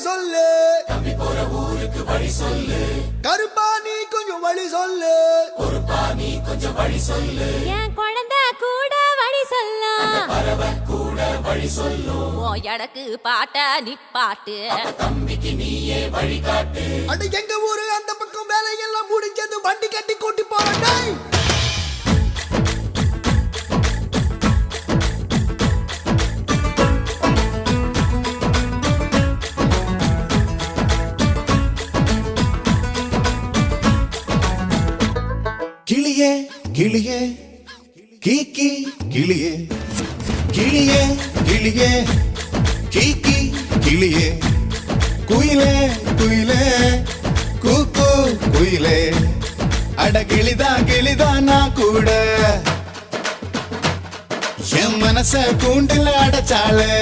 சொல்லு, தம்பி போற ஊருக்கு வழி சொல்லு, கருப்பா நீ கொஞ்சம் வழி சொல்லு, பொறுப்பா நீ கொஞ்சம் வழி சொல்லு, என் குழந்தை கூட வழி சொல்லும், பறவை கூட வழி சொல்லும், எடக்கு பாட்ட நிப்பாட்டு, தம்பிக்கு நீயே வழிகாட்டு. அட எங்க ஊரு அந்த பக்கம் வேலையெல்லாம் முடிஞ்சது, வண்டி கட்டி கூட்டி போறேன். கிளியே கிளியே கீக்கி கிளியே, கிளியே கிளியே கீக்கி கிளியே, குயிலே குயிலே கூக்கு குயிலே, அட கிளிதா நான் கூட என் மனச கூண்டில் அடைச்சாளே.